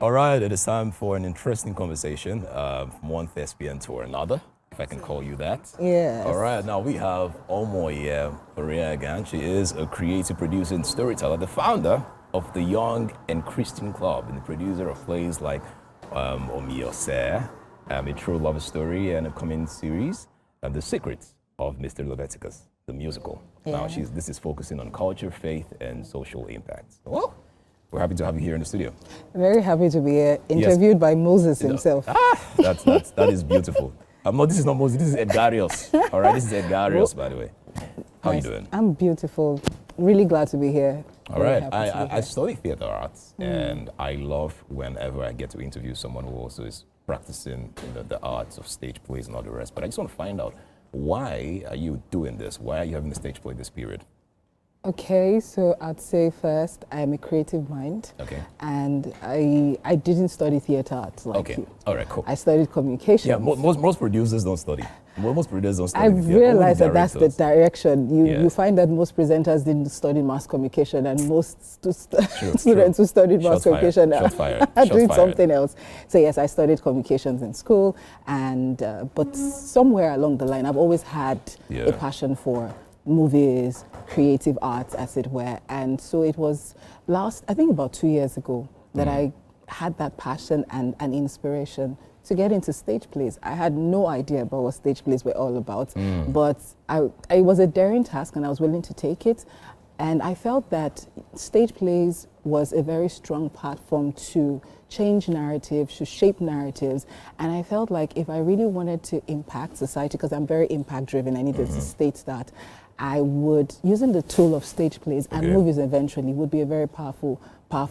All right, it is time for an interesting conversation from one thespian to another, if I can call you that. Yes. All right, now we have Omoye Oriaghan. She is a creative producer and storyteller, the founder of the Young and Christian Club, and the producer of plays like Omiose, A True Love Story, and a coming series, The Secrets of Mr. Leviticus, the musical. Yeah. Now, this is focusing on culture, faith, and social impact. Well, we're happy to have you here in the studio. Very happy to be here, interviewed by Moses You know, himself. That is beautiful. No, this is not Moses, this is Edgarios. All right, this is Edgarios, by the way. How are you doing? I'm beautiful. Really glad to be here. All right, I study theater arts, and I love whenever I get to interview someone who also is practicing the arts of stage plays and all the rest. But I just want to find out, why are you doing this? Why are you having the stage play this period? Okay, so I'd say first, I'm a creative mind. Okay. And I didn't study theater arts like you. All right, cool. I studied communications. Yeah, most producers don't study. Most producers don't study. I've realized that that's the direction. You Yeah. find that most presenters didn't study mass communication, and most students True. who studied mass Shots fired. communication Shots fired. are Shots doing fired. something else. So yes, I studied communications in school, and but somewhere along the line, I've always had a passion for movies, creative arts, as it were. And so it was I think about 2 years ago, that I had that passion and an inspiration to get into stage plays. I had no idea about what stage plays were all about, but it was a daring task, and I was willing to take it. And I felt that stage plays was a very strong platform to change narratives, to shape narratives. And I felt like if I really wanted to impact society, because I'm very impact driven, I needed to state that, I would, using the tool of stage plays and movies eventually, would be a very powerful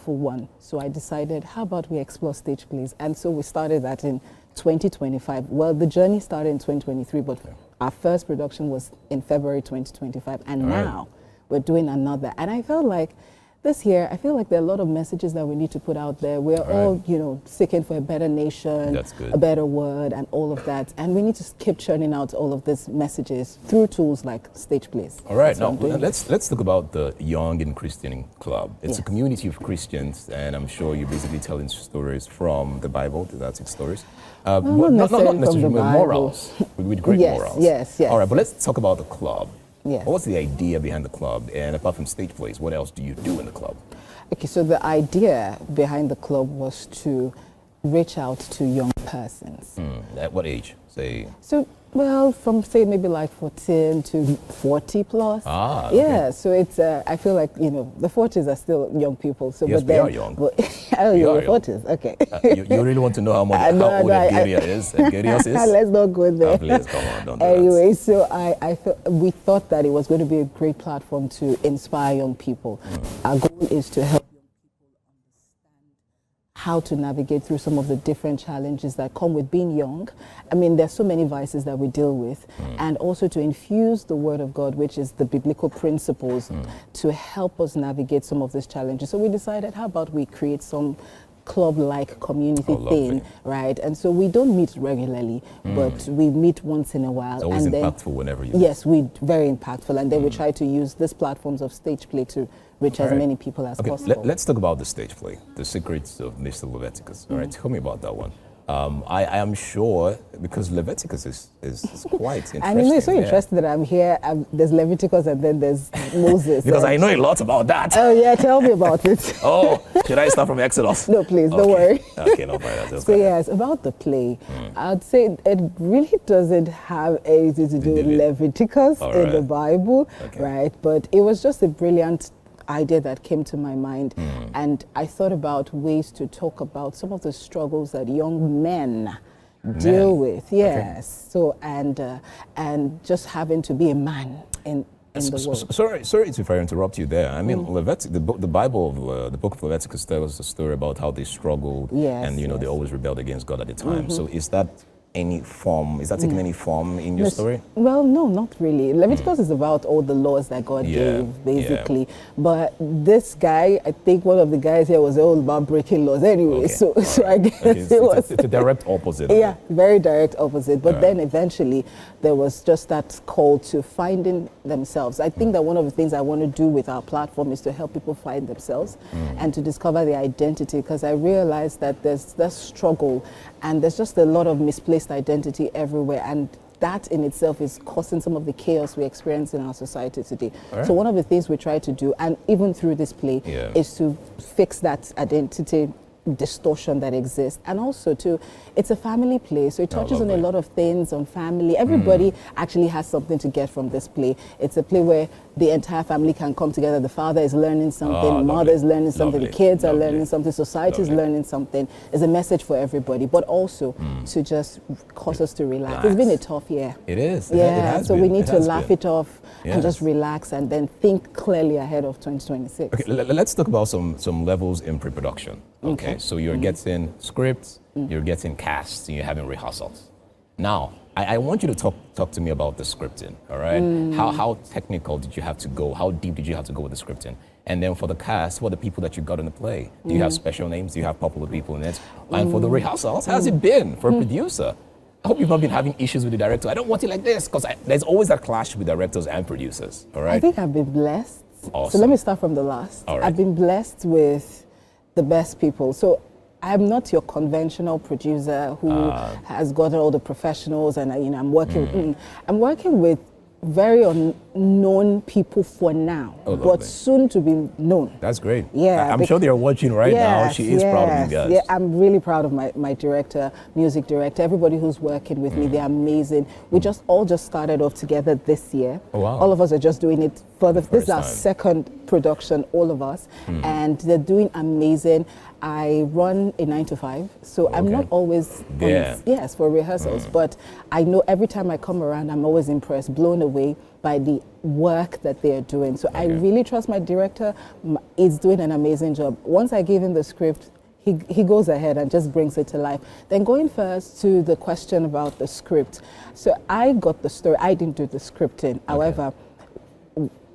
one. So I decided, how about we explore stage plays? And so we started that in 2025. Well, the journey started in 2023, but our first production was in February 2025. And now we're doing another. And I felt like this year, I feel like there are a lot of messages that we need to put out there. We're all, seeking for a better nation, a better world, and all of that. And we need to keep churning out all of these messages through tools like stage plays. All right, now let's talk about the Young and Christian Club. It's a community of Christians, and I'm sure you're basically telling stories from the Bible, didactic stories. Not necessarily from the Bible. Morals, with great morals. Yes. All right, but let's talk about the club. Yes. What's the idea behind the club? And apart from stage plays, what else do you do in the club? Okay, so the idea behind the club was to reach out to young persons. At what age? Say. So, well, from say maybe like 14 to 40 plus. Yeah, so it's, I feel like, the 40s are still young people. So, Yes, but then, we are young. You're 40s, okay. You really want to know how old Edgarios is? Edgarios is? Let's not go there. Please, come on, don't do Anyway, that. so we thought that it was going to be a great platform to inspire young people. Our goal is to help young people understand how to navigate through some of the different challenges that come with being young. I mean, there's so many vices that we deal with, and also to infuse the Word of God, which is the biblical principles, to help us navigate some of these challenges. So we decided, how about we create some club-like community thing, right? And so we don't meet regularly, but we meet once in a while. It's always and impactful whenever you Yes, very impactful. And then we try to use these platforms of stage play to reach as many people as possible. Let's talk about the stage play, The Secrets of Mr. Leviticus. All right, tell me about that one. I am sure, because Leviticus is quite interesting. And it's so interesting that I'm here. There's Leviticus and then there's Moses. Because I know a lot about that. Oh yeah, tell me about it. Should I start from Exodus? No, please, don't worry. Okay, no problem. So yes, about the play, I'd say it really doesn't have anything to do with Leviticus in the Bible, right? But it was just a brilliant idea that came to my mind, and I thought about ways to talk about some of the struggles that young men deal with. Yes. So and just having to be a man in the world. Sorry if I interrupt you there. I mean, the Bible, the book of Leviticus tells us a story about how they struggled, and they always rebelled against God at the time. So is that any form? Is that taking any form in your story? Well, no, not really. Leviticus is about all the laws that God gave, basically. But this guy, I think one of the guys here was all about breaking laws anyway. So I guess it's a direct opposite. Yeah, very direct opposite. But then eventually there was just that call to finding themselves. I think that one of the things I want to do with our platform is to help people find themselves and to discover their identity, because I realized that there's that struggle and there's just a lot of misplaced identity everywhere, and that in itself is causing some of the chaos we experience in our society today. So one of the things we try to do, and even through this play, is to fix that identity distortion that exists. And also too, it's a family play, so it touches on a lot of things on family. Everybody actually has something to get from this play. It's a play where the entire family can come together. The father is learning something, the mother is learning something, the kids are learning something, society is learning something. It's a message for everybody, but also to just cause us to relax. It's been a tough year. It is. Yeah, so we need to laugh it off and just relax and then think clearly ahead of 2026. Okay, let's talk about some levels in pre-production. Okay, so you're getting scripts, you're getting casts, and you're having rehearsals. Now, I want you to talk to me about the scripting, all right? How technical did you have to go? How deep did you have to go with the scripting? And then for the cast, what are the people that you got in the play? Do you have special names? Do you have popular people in it? And for the rehearsals, how's it been for a producer? I hope you've not been having issues with the director. I don't want it like this, because there's always that clash with directors and producers, all right? I think I've been blessed. Awesome. So let me start from the last. All right. I've been blessed with the best people. So I'm not your conventional producer who has gotten all the professionals and I'm working. I'm working with very unknown people for now, but soon to be known. That's great. Yeah, I'm sure they're watching right now. She is proud of you guys. Yeah, I'm really proud of my director, music director, everybody who's working with me. They're amazing. We just started off together this year. Oh, wow. All of us are just doing it for this is our second production, all of us, and they're doing amazing. I run a 9 to 5, so I'm not always for rehearsals, but I know every time I come around, I'm always impressed, blown away by the work that they're doing. So I really trust my director. He's doing an amazing job. Once I give him the script, he goes ahead and just brings it to life. Then going first to the question about the script. So I got the story. I didn't do the scripting. However,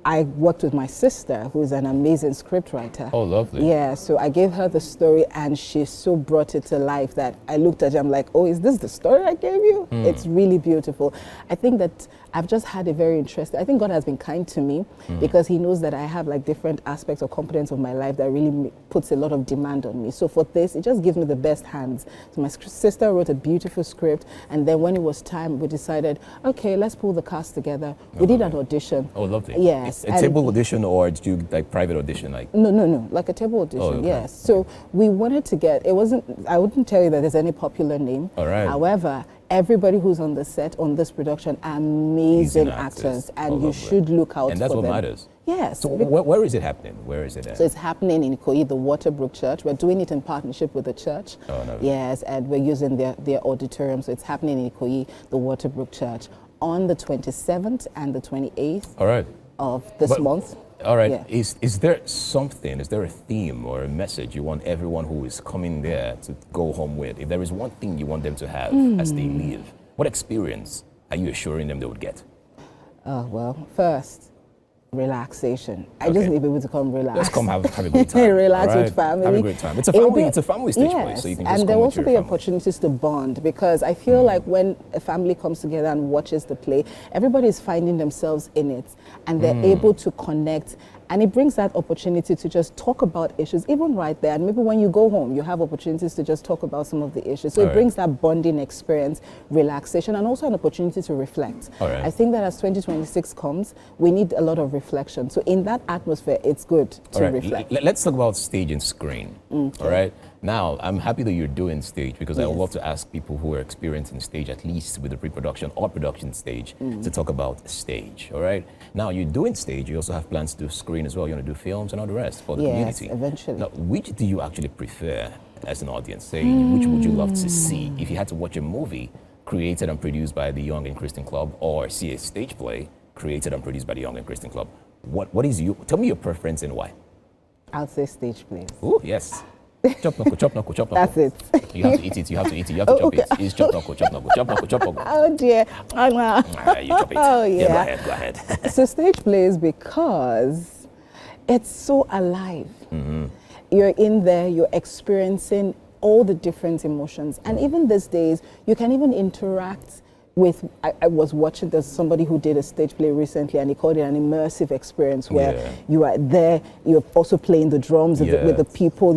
I worked with my sister, who's an amazing scriptwriter. Oh, lovely. Yeah, so I gave her the story and she so brought it to life that I looked at her, I'm like, oh, is this the story I gave you? It's really beautiful. I think that I've just had a very interesting, I think God has been kind to me because he knows that I have like different aspects or competence of my life that really puts a lot of demand on me. So for this, it just gives me the best hands. So my sister wrote a beautiful script, and then when it was time, we decided, okay, let's pull the cast together. We did an audition. Oh, lovely. Yes. A table audition, or did you like private audition? Like No, like a table audition, yes. So we wanted to get, I wouldn't tell you that there's any popular name. All right. However, everybody who's on the set on this production are amazing actors, and you should look out for them. And that's what matters. Yes. So where is it happening? Where is it at? So it's happening in Ikoyi, the Waterbrook Church. We're doing it in partnership with the church. Oh, no. Yes, and we're using their auditorium. So it's happening in Ikoyi, the Waterbrook Church, on the 27th and the 28th. All right. Of this month. All right. Yeah. Is there something, is there a theme or a message you want everyone who is coming there to go home with? If there is one thing you want them to have as they leave, what experience are you assuring them they would get? Well, first, relaxation. I just need people to come relax. Let's come have a great time. Relax with family. Have a great time. It's a family stage play, so you can just and there will also be family. Opportunities to bond, because I feel like when a family comes together and watches the play, everybody is finding themselves in it, and they're able to connect. And it brings that opportunity to just talk about issues, even right there. And maybe when you go home, you have opportunities to just talk about some of the issues. So it brings that bonding experience, relaxation, and also an opportunity to reflect. I think that as 2026 comes, we need a lot of reflection. So in that atmosphere, it's good to reflect. Let's talk about stage and screen. All right. Now, I'm happy that you're doing stage, because I would love to ask people who are experiencing stage, at least with the pre-production or production stage, to talk about stage, all right? Now, you're doing stage, you also have plans to do screen as well. You want to do films and all the rest for the community. Yes, eventually. Now, which do you actually prefer as an audience? Say, which would you love to see if you had to watch a movie created and produced by the Young and Christian Club, or see a stage play created and produced by the Young and Christian Club? What is tell me your preference and why? I'll say stage plays. Oh, yes. Chop knuckle, chop knuckle, chop knuckle. That's it. You have to eat it, you have to eat it, you have to chop it. It's chop knuckle, chop knuckle, chop knuckle, chop knuckle. Oh dear. You chop it. Oh yeah. Yeah, go ahead. So stage plays because it's so alive. You're in there, you're experiencing all the different emotions. And even these days, you can even interact with, I was watching, there's somebody who did a stage play recently and he called it an immersive experience where you are there, you're also playing the drums with the people.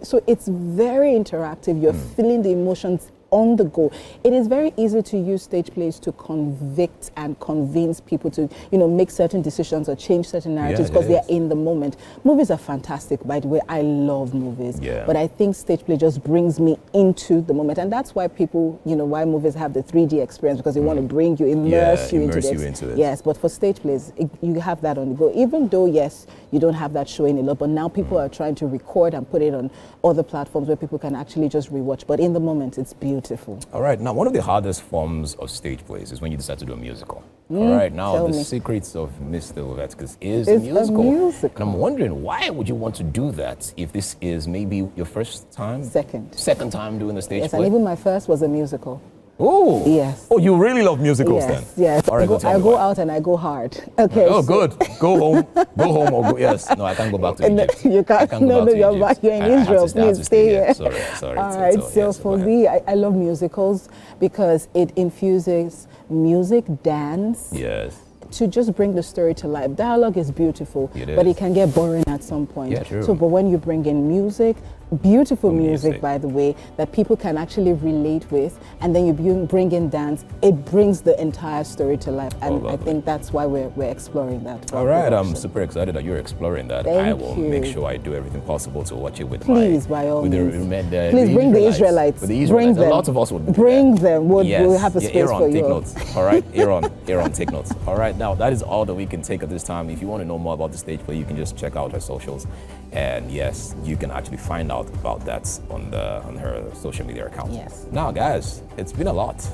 So it's very interactive, you're feeling the emotions on the go. It is very easy to use stage plays to convict and convince people to, make certain decisions or change certain narratives because they're in the moment. Movies are fantastic, by the way. I love movies. But I think stage play just brings me into the moment. And that's why people, why movies have the 3D experience, because they want to bring you, immerse you into it. Yes, but for stage plays, you have that on the go. Even though, yes, you don't have that showing a lot, but now people are trying to record and put it on other platforms where people can actually just rewatch. But in the moment, it's beautiful. All right. Now, one of the hardest forms of stage plays is when you decide to do a musical. All right. Now, the secrets of Mr. Leviticus is a musical. And I'm wondering, why would you want to do that if this is maybe your first time? Second time doing a stage play? Yes, and even my first was a musical. Oh. Yes. Oh, you really love musicals then? Yes. All right, I go out and I go hard. Okay. Oh, good. Go home. Go home or go. Yes. No, I can't go back to Egypt. You can't. You're back. You're in Israel. Please stay here. Sorry. All right. So for me, I love musicals because it infuses music, dance. Yes. To just bring the story to life. Dialogue is beautiful, but it can get boring at some point. Yeah, true. So, but when you bring in music, beautiful music, by the way, that people can actually relate with, and then you bring in dance, it brings the entire story to life. And I think that's why we're exploring that. All right, I'm super excited that you're exploring that. I will make sure I do everything possible to watch it with by all means. Please bring the Israelites. With the Israelites. Bring them. Lots of us would bring them. We'll have a space Aaron, for you. take notes. All right, Aaron, take notes. All right, now that is all that we can take at this time. If you want to know more about the stage play, you can just check out her socials. And yes, you can actually find out about that on her social media account. Yes. Now, guys, it's been a lot.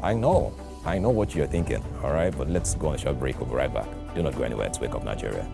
I know what you're thinking. All right, but let's go on a short break. We'll be right back. Do not go anywhere. It's Wake Up Nigeria.